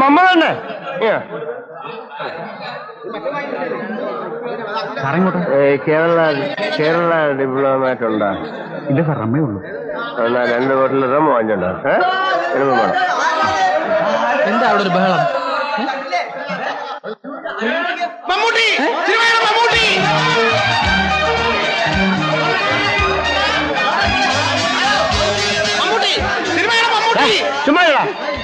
മമ്മ തന്നെ കേരള ഡിപ്ലോമാറ്റ് ഉണ്ടോ? ഇല്ല സാർ, റമ്മേ ഉള്ളൂ. എന്നാ 2 ബോട്ടിൽ റം വാങ്ങിച്ചോണ്ടോ? വേണം. എന്താ അവിടെ ഒരു ബഹളം? ചുമ്മാ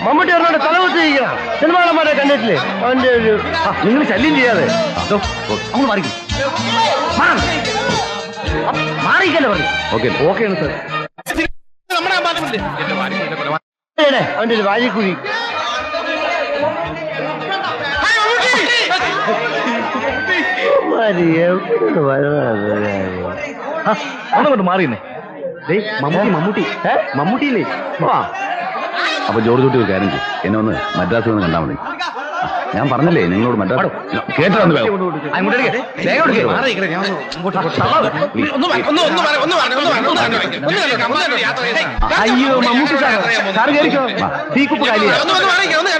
മമ്മൂട്ടി പറഞ്ഞോണ്ട് തലവെച്ചിരിക്കണം. സിനിമാളന്മാരെ കണ്ടിട്ടില്ലേ? അവന്റെ ഒരു നിങ്ങൾ ശല്യം ചെയ്യാതെ അങ്ങോട്ട് മാറിക്കും. മാറിക്കല്ലേ പറഞ്ഞു. ഓക്കെയാണ് സാർ. അവന്റെ ഒരു വാരിക്കുഴി. ഒന്നുകൊണ്ട് മാറിയെന്നേ. മമ്മൂട്ടിയില്ലേ? അപ്പൊ ജോർജ് കുട്ടി ഒരു കാര്യം ചെയ്യും, എന്നെ ഒന്ന് മദ്രാസിൽ നിന്ന് കണ്ടാൽ മതി. ഞാൻ പറഞ്ഞില്ലേ നിങ്ങളോട് മദ്രാസ് കേട്ടോ. അയ്യോ മമ്മൂട്ടി സാർ കേറിക്കോ. തീക്കുപ്പ് കാലിയാ,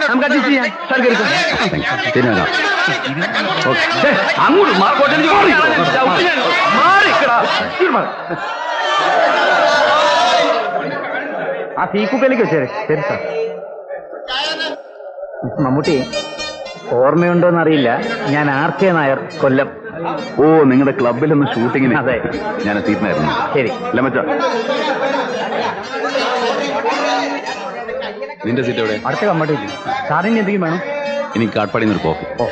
നമുക്ക് അഡ്ജസ്റ്റ് ചെയ്യാം. സാർ കേറിക്കോ. അങ്ങോട്ട് ആ തീക്കുപ്പയിലേക്ക് വെച്ചേരെ. ശരി സാർ. മമ്മൂട്ടി ഓർമ്മയുണ്ടോന്ന് അറിയില്ല, ഞാൻ RK നായർ, കൊല്ലം. ഓ, നിങ്ങളുടെ ക്ലബിലൊന്ന് ഷൂട്ടിങ്ങിന്? അതെ, ഞാൻ എത്തിയിട്ടുണ്ടായിരുന്നു. ശരി. അല്ല മച്ചാ, നിന്റെ സീറ്റ് എവിടെ? അടുത്ത കമ്പാർട്ട്മെന്റ്. സാറിന് എന്തെങ്കിലും വേണം? എനിക്ക് കാട്ട്പാടിയിൽ നിന്ന് കോഫി. ഓ,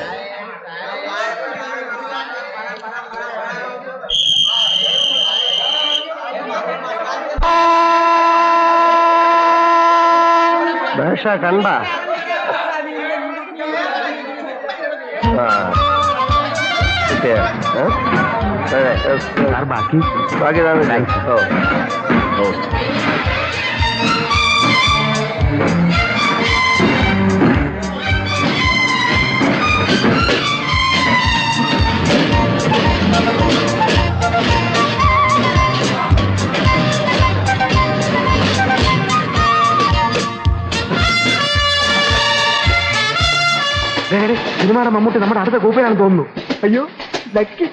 ഭാഷ കണ്ട ബാക്കി സിനിമയുടെ മമ്മൂട്ടി നമ്മുടെ അടുത്ത കൂപ്പയിലാണെന്ന് തോന്നുന്നു. അയ്യോ ലക്കി.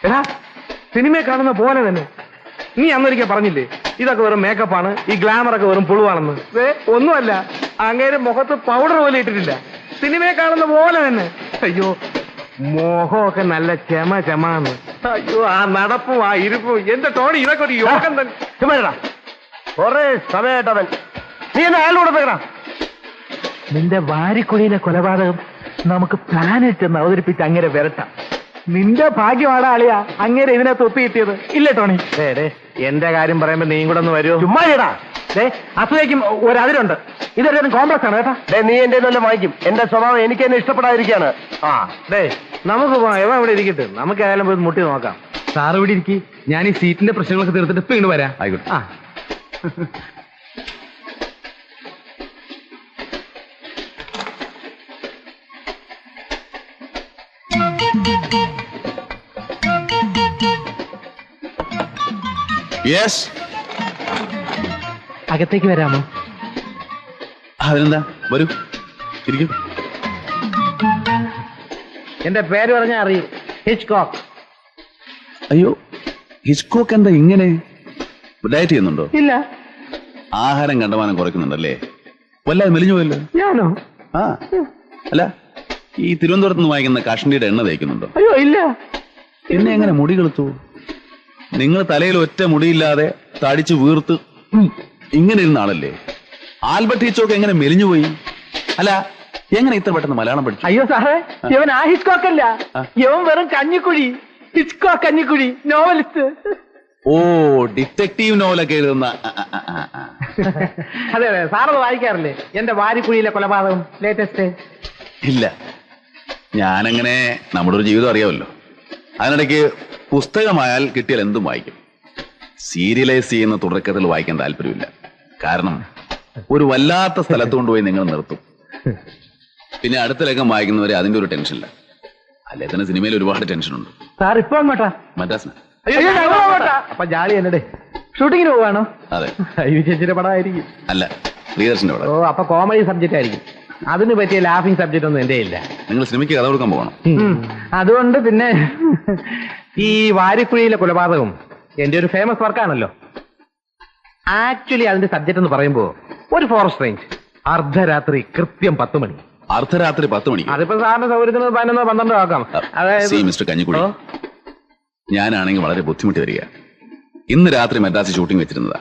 എടാ, സിനിമയെ കാണുന്ന പോലെ തന്നെ. നീ അന്നൊരിക്കൽ പറഞ്ഞില്ലേ ഇതൊക്കെ വെറും മേക്കപ്പാണ്, ഈ ഗ്ലാമറൊക്കെ വെറും പുളുവാണെന്ന്. ഒന്നുമല്ല, അങ്ങേര് മുഖത്ത് പൗഡർ പോലെ ഇട്ടിട്ടില്ല, സിനിമയെ കാണുന്ന പോലെ തന്നെ. അയ്യോ, മോഹമൊക്കെ നല്ല ചെമാന്ന്. അയ്യോ, ആ നടപ്പും ആ ഇരിപ്പും. എന്റെ ടോണി, ഇതൊക്കെ ഒരു യോഗം തന്നെ. ചുമ്മാ കൊറേ സമയമായിട്ടവൻ. നീ എന്നെ അയാളോട് പോകണം. നിന്റെ വാരിക്കുഴിയിലെ കൊലപാതകം നമുക്ക് പ്ലാനിട്ടെന്ന് അവതരിപ്പിച്ച് അങ്ങനെ വരട്ടാം. നിന്റെ ഭാഗ്യമാണ് അളിയാ അങ്ങേരെ ഇതിനകത്ത് ഒത്തു കിട്ടിയത്. ഇല്ലേ ടോണി? എന്റെ കാര്യം പറയുമ്പോ നീയും കൂടെ ഒന്ന് വരുമോ? ചുമ്മാടാ. അസുഖയ്ക്കും ഒരതിരുണ്ട്. ഇതൊരു കോംപ്ലക്സ് ആണ് കേട്ടാ. നീ എന്റെ നല്ല വാങ്ങിക്കും. എന്റെ സ്വഭാവം എനിക്ക് തന്നെ ഇഷ്ടപ്പെടാതിരിക്കാണ്. നമുക്ക് പോവാം. എവ ഇവിടെ ഇരിക്കട്ടെ, നമുക്ക് ഏതായാലും പോയി മുട്ടി നോക്കാം. സാറ് ഇവിടെ ഇരിക്കും, ഞാൻ ഈ സീറ്റിന്റെ പ്രശ്നങ്ങളൊക്കെ തീർത്തിട്ട് ഇപ്പൊ ഇങ്ങോട്ട് വരാം. ആയിക്കോട്ടെ. യെസ്, അകത്തേക്ക് വരാമോ? അതിനെന്താ, വരൂ, ഇരിക്കും. എന്റെ പേര് പറഞ്ഞാൽ അറിയും, ഹിച്ച്കോക്ക്. അയ്യോ, ഹിച്ച്കോക്ക് എന്താ ഇങ്ങനെ? ഡയറ്റ് ചെയ്യുന്നുണ്ടോ? ഇല്ല. ആഹാരം കണ്ടമാനം കുറയ്ക്കുന്നുണ്ടല്ലേ? വല്ലാതെ മെലിഞ്ഞു പോയല്ലോ. ഞാനോ? ആ, അല്ല, ഈ തിരുവനന്തപുരത്ത് നിന്ന് വാങ്ങിക്കുന്ന കാശ്മീരിയുടെ എണ്ണ തേക്കുന്നുണ്ടോ? അയ്യോ ഇല്ല. പിന്നെ എങ്ങനെ മുടി കളുത്തു? നിങ്ങൾ തലയിൽ ഒറ്റ മുടിയില്ലാതെ തടിച്ചു വീർത്ത് ഇങ്ങനെ ഇരുന്ന ആളല്ലേ? ആൽബർട്ട് ഹിച്ച്കോക്ക് എങ്ങനെ മെലിഞ്ഞുപോയി? അല്ല, എങ്ങനെ ഇത്ര പെട്ടെന്ന് മലയാളം പഠിച്ചു? അയ്യോ സാറേ, ഇവൻ ആ ഹിച്ച്കോക്ക് അല്ല, ഇവൻ വെറും കഞ്ഞിക്കുഴി. Hitchcock Kanjikuzhi, novelist. ഓ, ഡിറ്റക്റ്റീവ് നോവലൊക്കെ എഴുതുന്ന. അതെ അതെ, സാറത് വായിക്കാറില്ലേ? എന്റെ വാരിക്കുഴിയിലെ കൊലപാതകം ലേറ്റസ്റ്റ്. ഇല്ല, ഞാനങ്ങനെ നമ്മുടെ ഒരു ജീവിതം അറിയാമല്ലോ. അതിനിടയ്ക്ക് പുസ്തകമായാൽ കിട്ടിയാൽ എന്തും വായിക്കും. സീരിയലൈസ് ചെയ്യുന്ന തുടക്കത്തിൽ വായിക്കാൻ താല്പര്യമില്ല. കാരണം ഒരു വല്ലാത്ത സ്ഥലത്ത് കൊണ്ടുപോയി നിങ്ങൾ നിർത്തും. പിന്നെ അടുത്ത ലേഖം വായിക്കുന്നവരെ അതിന്റെ ഒരു ടെൻഷനില്ല. അല്ലേ തന്നെ സിനിമയിൽ ഒരുപാട് ടെൻഷനുണ്ട്. സാർ ഇപ്പൊ മദ്രാസിന്. അപ്പൊ ജാളി എന്നടേ ഷൂട്ടിങ്ങിന് പോവാണോ? അതെ. ചേച്ചിയുടെ പടമായിരിക്കും. അല്ല, പ്രിയദർശന്റെ അവിടെ. ഓ, അപ്പൊ കോമഡി സബ്ജക്റ്റ് ആയിരിക്കും. അതിന് പറ്റിയ ലാഫിംഗ് സബ്ജക്റ്റ് ഒന്നും എന്റെ ഇല്ല. നിങ്ങൾ സിനിമയ്ക്ക് കഥ കൊടുക്കാൻ പോകണം. അതുകൊണ്ട് പിന്നെ ഈ വാരിക്കുഴിയിലെ കൊലപാതകം എന്റെ ഒരു ഫേമസ് വർക്കാണല്ലോ. ആക്ച്വലി അതിന്റെ സബ്ജക്ട് എന്ന് പറയുമ്പോ ഒരു ഫോറസ്റ്റ് റേഞ്ച്, അർദ്ധരാത്രി കൃത്യം 10 മണി. അർദ്ധരാത്രി 10 മണിക്ക്? അതിപ്പോ സാറിന് സൗകര്യത്തിന് 11 12 ആക്കാം. സി മിസ്റ്റർ കഞ്ഞിക്കുഴി, ഞാനാണെങ്കിൽ വളരെ ബുദ്ധിമുട്ടി വരിക. ഇന്ന് രാത്രി മദ്രാസിൽ ഷൂട്ടിംഗ് വെച്ചിരുന്നതാ.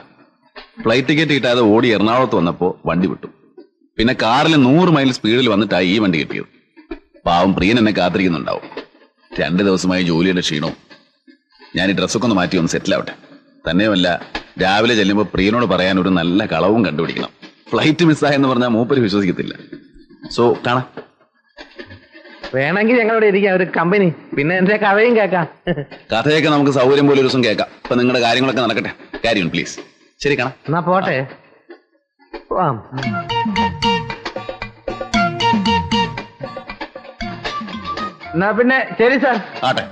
ഫ്ലൈറ്റ് ടിക്കറ്റ് കിട്ടാതെ ഓടി എറണാകുളത്ത് വന്നപ്പോ വണ്ടി വിട്ടു. പിന്നെ കാറിൽ 100 മൈൽ സ്പീഡിൽ വന്നിട്ടായി ഈ വണ്ടി കിട്ടിയത്. പാവം പ്രിയൻ എന്നെ കാത്തിരിക്കുന്നുണ്ടാവും. 2 ദിവസമായി ജോലിയുടെ ക്ഷീണവും. ഞാൻ ഈ ഡ്രസ്സൊക്കെ ഒന്ന് മാറ്റി ഒന്ന് സെറ്റിൽ ആവട്ടെ. തന്നെയുമല്ല, രാവിലെ ചെല്ലുമ്പോൾ പ്രിയനോട് പറയാൻ ഒരു നല്ല കളവും കണ്ടുപിടിക്കണം. ഫ്ലൈറ്റ് മിസ്സായെന്ന് പറഞ്ഞാൽ മൂപ്പര് വിശ്വസിക്കത്തില്ല. സോ കാണാം. വേണമെങ്കിൽ ഞങ്ങളോട് ഇരിക്കാം, ഒരു കമ്പനി. പിന്നെ എന്റെ കഥയും കേൾക്കാം. കഥയൊക്കെ നമുക്ക് സൗകര്യം പോലെ ഒരു ദിവസം കേൾക്കാം. ഇപ്പൊ നിങ്ങളുടെ കാര്യങ്ങളൊക്കെ നടക്കട്ടെ. കാര്യം പ്ലീസ്. ശരി, കാണാം. എന്നാ പോട്ടെ. എന്നാ പിന്നെ ശരി സാർ. ആട്ടെ.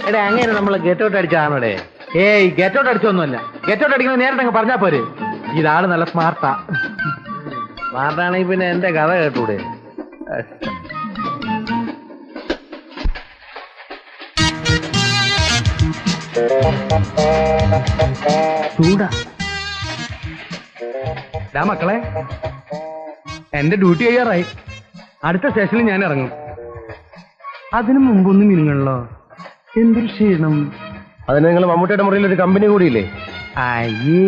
എടേ, അങ്ങനെ നമ്മൾ ഗെറ്റ് ഔട്ട് അടിച്ചതാണോടെ? ഏയ്, ഗെറ്റ് ഔട്ട് അടിച്ചൊന്നുമല്ല. ഗെറ്റ് ഔട്ട് അടിക്കുന്നത് നേരിട്ട് അങ്ങ് പറഞ്ഞാ പോരെ. ഇതാണ് നല്ല സ്മാർട്ടാ. സ്മാർട്ടാണെങ്കിൽ പിന്നെ എന്റെ കഥ കേട്ടൂടെ? ചൂടാ മക്കളെ, എന്റെ ഡ്യൂട്ടി ചെയ്യാറായി. അടുത്ത സ്റ്റേഷനിൽ ഞാൻ ഇറങ്ങും. അതിനു മുമ്പൊന്നും മിനിങ്ങണല്ലോ. എന്തൊരു ക്ഷീണം. അതിന് നിങ്ങൾ മമ്മൂട്ടിയുടെ മുറിയിൽ ഒരു കമ്പനി കൂടിയില്ലേ? അയ്യേ,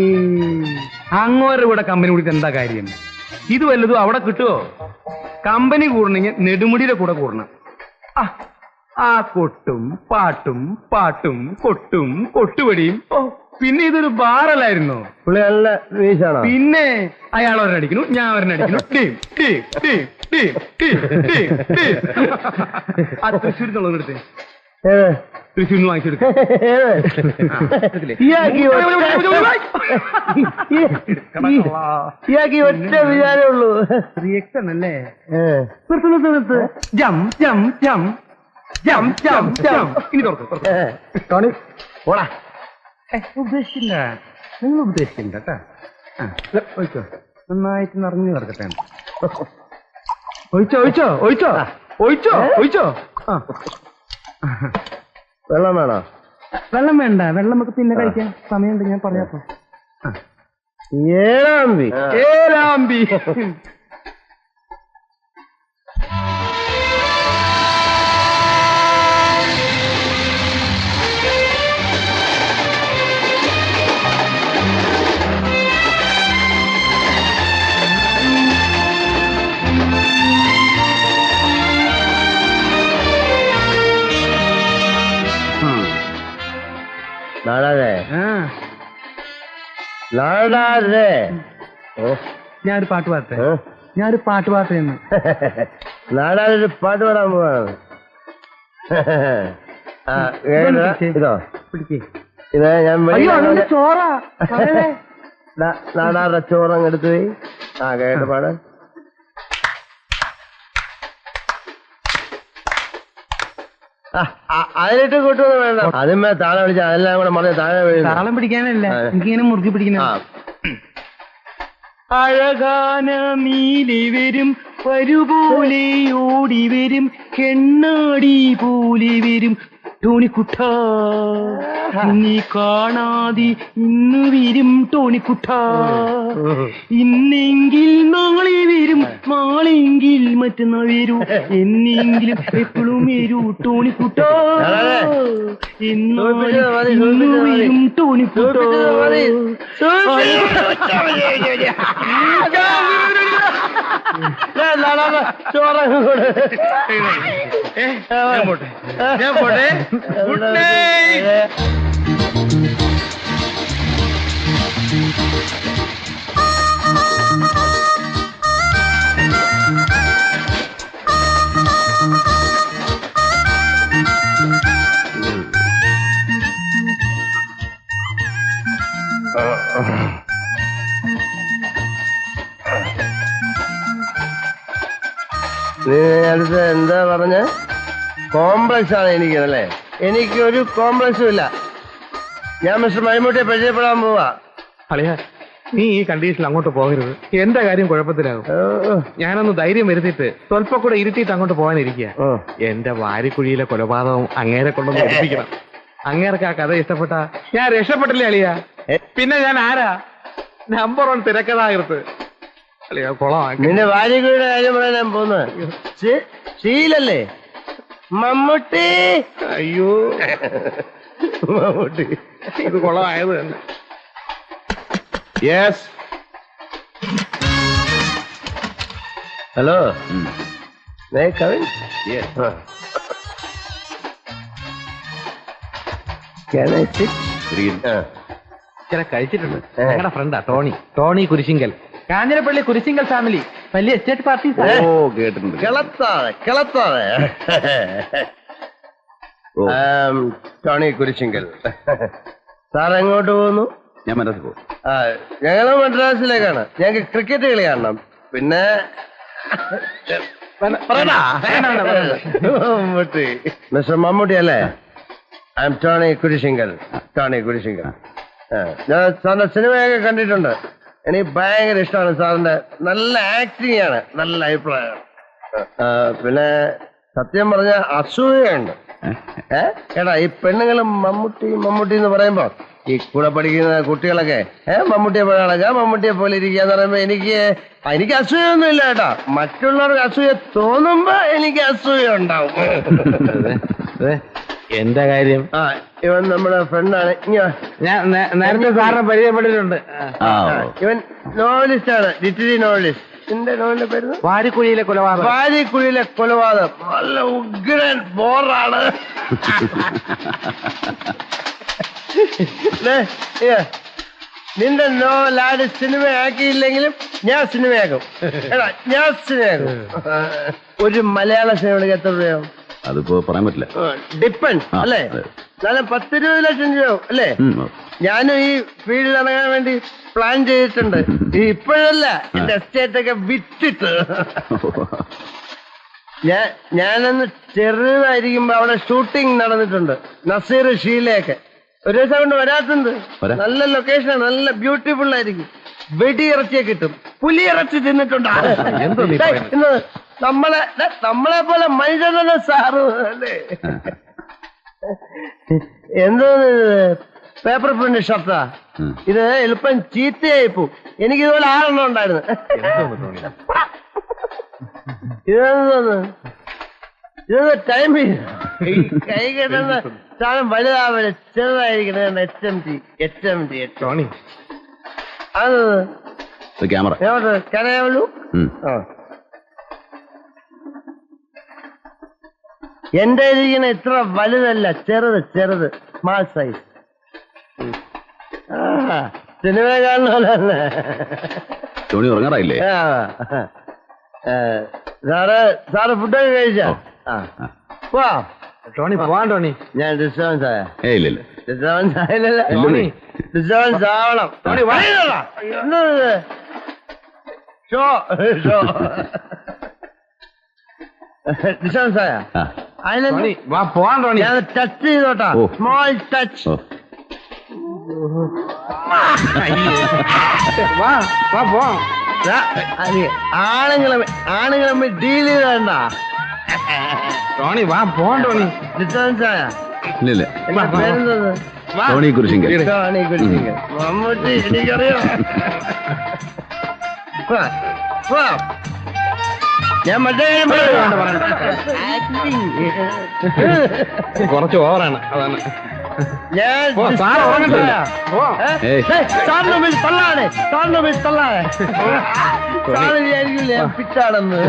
അങ്ങോരുടെ കൂടെ കമ്പനി കൂടിയിട്ട് എന്താ കാര്യം? ഇത് വല്ലതും അവിടെ കിട്ടുമോ? കമ്പനി കൂടണമെങ്കിൽ നെടുമുടിയുടെ കൂടെ കൂടണം. ആ കൊട്ടും പാട്ടും പാട്ടും കൊട്ടും കൊട്ടുപടിയും. ഓ, പിന്നെ ഇതൊരു ബാറല്ലായിരുന്നോ? പുള്ളി നല്ല വീശാണോ? പിന്നെ അയാൾ ഒരെണ്ണടിക്കുന്നു, ഞാൻ ഒരെണ്ണടിക്കുന്നു. ആ തൃശ്ശൂർ എടുത്തേ, തൃശ്ശൂരിൽ നിന്ന് വാങ്ങിച്ചെടുക്കും. ഇയാൾക്ക് ഒറ്റ വിചാരമേ ഉള്ളൂ. റിയക്ഷൻ അല്ലേ? ജം ജം ജം ജം ജം ജം. ഇനി ടോണി പോടാ. ഉദ്ദേശിച്ചില്ല, നിങ്ങൾ ഉദ്ദേശിച്ചില്ല കേട്ടാ. ഒഴിച്ചോ, നന്നായിട്ട് നിറഞ്ഞു കിടക്കട്ടെ. ഒഴിച്ചോ ഒഴിച്ചോ ഒഴിച്ചോ ഒഴിച്ചോ ഒഴിച്ചോ. വെള്ളം വേണോ? വെള്ളം വേണ്ട, വെള്ളം നമുക്ക് പിന്നെ കഴിക്കാം. സമയമുണ്ട്, ഞാൻ പറയാപ്പോ. ഏഴാമ്പി ഏഴാമ്പി. നാടാതെ നാടാതെ. ഞാനൊരു പാട്ട് പാടട്ടെ? ഞാനൊരു പാട്ട് പാട്ടേന്ന്. നാടാതെ ഒരു പാട്ട് പാടാൻ പോവാണ്. ഇതോ പിടിക്കേ. ഇത് ഞാൻ ചോറാ. നാടാറുടെ ചോറങ്ങ് എടുത്തു പോയി. കേട്ട് പാട്. അതിലിട്ട് കൂട്ടൊന്നും വേണ്ട. അതിന്മേ താഴെ പിടിച്ച അതെല്ലാം കൂടെ മറിഞ്ഞ താഴെ വീഴും. താളം പിടിക്കാനല്ല, എനിക്കിങ്ങനെ മുറുക്കി പിടിക്കണം. അഴകാന നീലി വരും, വരുപോലെ ഓടി വരും, കെണ്ണാടി പോലെ വരും ടോണിക്കുട്ട. നീ കാണാതെ ഇന്ന് വരും ടോണിക്കുട്ട. ഇന്നെങ്കിൽ നാളെ വരും, നാളെങ്കിൽ മറ്റന്നാൾ വരൂ, എന്നെങ്കിലും എപ്പോഴും വരൂ ടോണിക്കുട്ട. ഇന്ന് വരും ടോണിക്കുട്ട. ചോറങ്ങ് കൂടെ. ഞാൻ പോട്ടെ. Good night. നീ അടുത്ത് എന്താ പറഞ്ഞ? കോംപ്ലക്സ് ആണ് എനിക്കല്ലേ? എനിക്കൊരു കോംപ്ലക്സും ഇല്ല. ഞാൻ മിസ്റ്റർ മൈമൂട്ടിയെ പരിചയപ്പെടാൻ പോവാ. അളിയ, നീ ഈ കണ്ടീഷനിൽ അങ്ങോട്ട് പോകരുത്. എന്റെ കാര്യം കുഴപ്പത്തിലാകും. ഞാനൊന്ന് ധൈര്യം വരുത്തിയിട്ട് സ്വല്പം കൂടെ ഇരുത്തിയിട്ട് അങ്ങോട്ട് പോകാനിരിക്കുക. എന്റെ വാരിക്കുഴിയിലെ കൊലപാതകം അങ്ങേരെ കൊണ്ടൊന്ന് ഏൽപ്പിക്കണം. അങ്ങേർക്ക് ആ കഥ ഇഷ്ടപ്പെട്ട ഞാൻ രക്ഷപ്പെട്ടില്ലേ അളിയ? പിന്നെ ഞാൻ ആരാ? നമ്പർ 1 തിരക്കഥാകൃത്ത് അളിയ. കൊളമാക്കി. നിന്റെ വാരികയുടെ കാര്യം പറയാൻ ഞാൻ പോകുന്നത് ശീലല്ലേ മമ്മൂട്ടി. അയ്യോ മമ്മൂട്ടി ഇത് കൊളമായത് തന്നെ. യെസ്. ഹലോ കവിൻ. ചില കഴിച്ചിട്ടുണ്ട്. ഞങ്ങളുടെ ഫ്രണ്ടാ ടോണി കുരിശിങ്കൽ. കാഞ്ഞിരപ്പള്ളി കുരിശിങ്കൽ ഫാമിലി വലിയ എസ്റ്റേറ്റ് പാർട്ടി. ഓ കേട്ടിട്ടുണ്ട്. കിളത്താതെ ടോണി കുരിശിങ്കൽ. സാർ എങ്ങോട്ട് പോകുന്നു? ഞാൻ മദ്രാസിൽ പോകും. ഞങ്ങള് മദ്രാസിലേക്കാണ്. ഞങ്ങൾക്ക് ക്രിക്കറ്റ് കളി കാണണം. പിന്നെ മിസ്റ്റർ മമ്മൂട്ടി അല്ലേ? I'm Tony Kurisinkal. ഞാൻ സാറിന്റെ സിനിമയൊക്കെ കണ്ടിട്ടുണ്ട്. എനിക്ക് ഭയങ്കര ഇഷ്ടമാണ് സാറിന്റെ. നല്ല ആക്ടിങ് ആണ്, നല്ല അഭിപ്രായമാണ്. പിന്നെ സത്യം പറഞ്ഞ അസൂയുണ്ട്. എടാ ഈ പെണ്ണുങ്ങളും മമ്മൂട്ടി എന്ന് പറയുമ്പോ ഈ കൂടെ പഠിക്കുന്ന കുട്ടികളൊക്കെ മമ്മൂട്ടിയെ പോലെ അളകാ, മമ്മൂട്ടിയെ പോലെ ഇരിക്കുക എന്ന് പറയുമ്പോ എനിക്ക് അസൂയൊന്നും ഇല്ല കേട്ടാ. മറ്റുള്ളവർക്ക് അസൂയ തോന്നുമ്പോ എനിക്ക് അസൂയ ഉണ്ടാവും. എന്റെ കാര്യം ഇവൻ നമ്മുടെ ഫ്രണ്ടാണ്. ഞാൻ നേരത്തെ സാറിനെ പരിചയപ്പെട്ടിട്ടുണ്ട്. ഇവൻ നോവലിസ്റ്റ് ആണ്, ലിറ്റററി നോവലിസ്റ്റ്. എന്റെ നോവലിന്റെ പേര് വാരിക്കുഴിയിലെ കൊലപാതകം. നല്ല ഉഗ്രൻ ബോറാണ്. നിന്റെ നോവൽ ആര് സിനിമയാക്കിയില്ലെങ്കിലും ഞാൻ സിനിമയാക്കും. എടാ ഞാൻ സിനിമയാക്കും. ഒരു മലയാള സിനിമയ്ക്ക് എത്ര രൂപയാവും? അതിപ്പോ പറയാൻ പറ്റില്ല. ഡിപ്പെൻഡ് അല്ലേ? നല്ല 10-20 ലക്ഷം രൂപയാവും അല്ലേ? ഞാനും ഈ ഫീൽഡിൽ ഇറങ്ങാൻ വേണ്ടി പ്ലാൻ ചെയ്തിട്ടുണ്ട്. ഇപ്പോഴല്ല, എന്റെ എസ്റ്റേറ്റ് ഒക്കെ വിറ്റിട്ട്. ഞാനന്ന് ചെറുതായിരിക്കുമ്പോ അവിടെ ഷൂട്ടിംഗ് നടന്നിട്ടുണ്ട്. നസീർ ഷീലയൊക്കെ ഒരു ദിവസം കൊണ്ട് വരാത്തുണ്ട്. നല്ല ലൊക്കേഷനാണ്, നല്ല ബ്യൂട്ടിഫുൾ ആയിരിക്കും. വെടിയിറച്ചിയെ കിട്ടും. പുലിയിറച്ചി തിന്നിട്ടുണ്ട്. നമ്മളെ പോലെ മനുഷ്യനല്ലേ സാറ് അല്ലേ? എന്തോ പേപ്പർ പ്രിന്റ് ഷർട്ടാ ഇത്. എളുപ്പം ചീത്തയായി പോവും. എനിക്ക് ഇതുപോലെ 6 ഉണ്ടായിരുന്നു. ഇതെന്തോന്ന് ടൈം കൈ കെട്ടുന്ന സാധനം വലുതാവില്ല, ചെറുതായിരിക്കണം. HMT അത് ക്യാമറ കനയാവലു. എന്റെ ഇരിക്കുന്ന ഇത്ര വലുതല്ല, ചെറുത് സ്മാൾ സൈസ്. സിനിമ കാണുന്ന പോലെ തന്നെ. ടോണി ഉറങ്ങാറായില്ലേ? സാറ് ഫുഡൊക്കെ കഴിച്ചാ? ടോണി പോവാൻ. ടോണി ഞാൻ ഡിസ്റ്റർബൻസ് ആയ? ഇല്ല. ഡിസ്റ്റർബൻസ് ആയില്ലല്ലോ. ഡിസ്റ്റർബൻസ് ആവണം. ഷോ ഡിസ്റ്റർബൻസ് ആയ? പോവാൻ. ടോണി ഞാൻ ടച്ച് ചെയ്തോട്ടാ. Small touch. പോവാം. ആണുങ്ങളെ ഡീൽ ചെയ്തണ്ട. ടോണി പോവാൻ. ടോണി ഡിസ്റ്റർബൻസ് ആയ? ഇല്ല. പേരെന്തത്? ടോണി കുരിശിങ്കൽ. മമ്മൂട്ടി എനിക്കറിയാം. ഞാൻ മറ്റേ കുറച്ച് ഓവറാണ്, അതാണ്. ഞാൻ സാറിന് തള്ളാണ്. സാറ് വിചാരിക്കില്ല ഞാൻ പിറ്റാണെന്ന്.